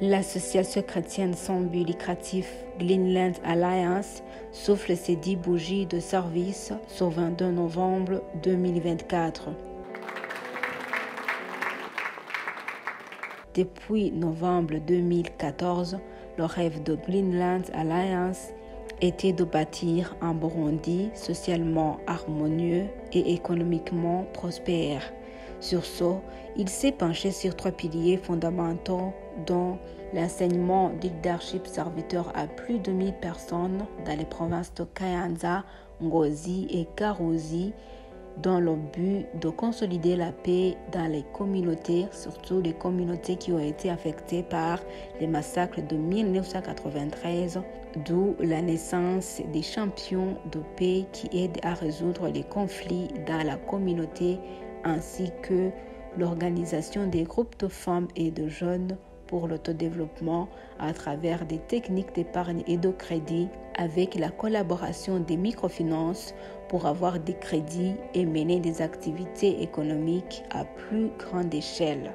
L'association chrétienne sans but lucratif Greenland Alliance souffle ses 10 bougies de service ce 22 novembre 2024. Depuis novembre 2014, le rêve de Greenland Alliance était de bâtir un Burundi socialement harmonieux et économiquement prospère. Sur ce, il s'est penché sur 3 piliers fondamentaux dont l'enseignement du leadership serviteur à plus de 1000 personnes dans les provinces de Kayanza, Ngozi et Karuzi, dans le but de consolider la paix dans les communautés, surtout les communautés qui ont été affectées par les massacres de 1993, d'où la naissance des champions de paix qui aident à résoudre les conflits dans la communauté, ainsi que l'organisation des groupes de femmes et de jeunes pour l'autodéveloppement à travers des techniques d'épargne et de crédit avec la collaboration des microfinances pour avoir des crédits et mener des activités économiques à plus grande échelle.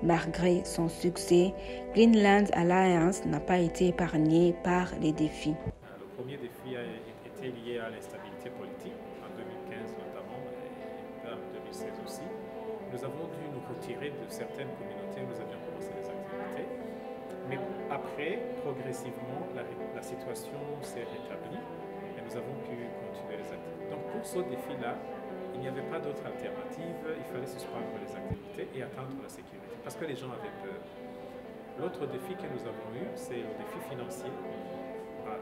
Malgré son succès, Greenland Alliance n'a pas été épargné par les défis. Le premier défi était lié à l'instabilité politique, en 2015 notamment, et en 2016 aussi. Nous avons dû nous retirer de certaines communautés où nous avions commencé les activités. Mais après, progressivement, la situation s'est rétablie et nous avons pu continuer les activités. Donc pour ce défi-là, il n'y avait pas d'autre alternative, il fallait suspendre les activités et attendre la sécurité, parce que les gens avaient peur. L'autre défi que nous avons eu, c'est le défi financier.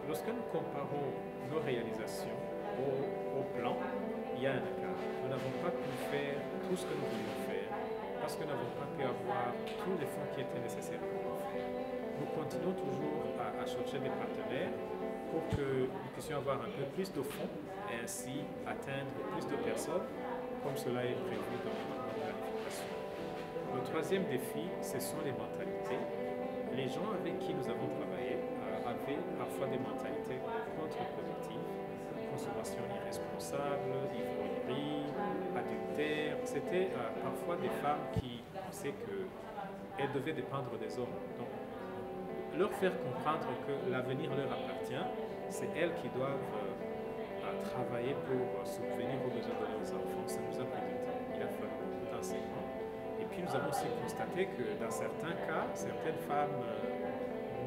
Lorsque nous comparons nos réalisations au plan, il y a un écart. Nous n'avons pas pu faire tout ce que nous voulions faire, parce que nous n'avons pas pu avoir tous les fonds qui étaient nécessaires pour le faire. Nous continuons toujours à chercher des partenaires pour que nous puissions avoir un peu plus de fonds et ainsi atteindre plus de personnes, comme cela est prévu dans notre planification. Le troisième défi, ce sont les mentalités. Les gens avec qui nous avons travaillé avaient parfois des mentalités contre-productives, consommation irresponsable, ivrognerie, adultère. C'était parfois des femmes qui pensaient qu'elles devaient dépendre des hommes. Donc, leur faire comprendre que l'avenir leur appartient, c'est elles qui doivent travailler pour subvenir aux besoins de leurs enfants. Ça nous a pris du temps. Il a fallu beaucoup d'enseignements. Et puis nous avons aussi constaté que dans certains cas, certaines femmes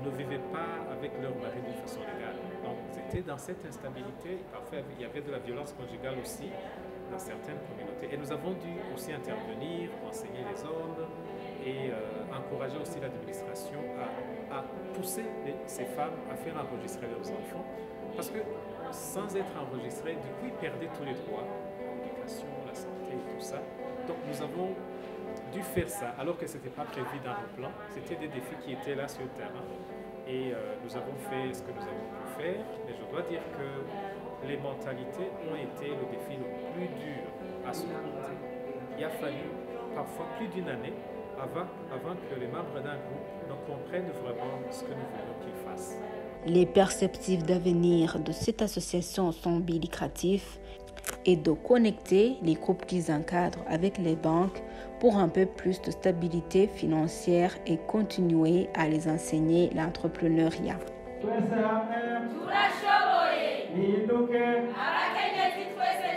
ne vivaient pas avec leur mari d'une façon légale. Donc c'était dans cette instabilité. Parfois il y avait de la violence conjugale aussi dans certaines communautés. Et nous avons dû aussi intervenir, enseigner les hommes et encourager aussi l'administration à pousser ces femmes à faire enregistrer leurs enfants. Parce que sans être enregistrés, du coup, ils perdaient tous les droits, l'éducation, la santé, tout ça. Donc nous avons dû faire ça, alors que ce n'était pas prévu dans nos plans. C'était des défis qui étaient là sur le terrain. Et nous avons fait ce que nous avons pu faire. Mais je dois dire que les mentalités ont été le défi le plus dur à surmonter. Il a fallu parfois plus d'une année avant que les membres d'un groupe ne comprennent vraiment ce que nous voulons qu'ils fassent. Les perspectives d'avenir de cette association sans but lucratif est de connecter les groupes qu'ils encadrent avec les banques pour un peu plus de stabilité financière et continuer à les enseigner l'entrepreneuriat. Turashoboye. Abakenyezi twese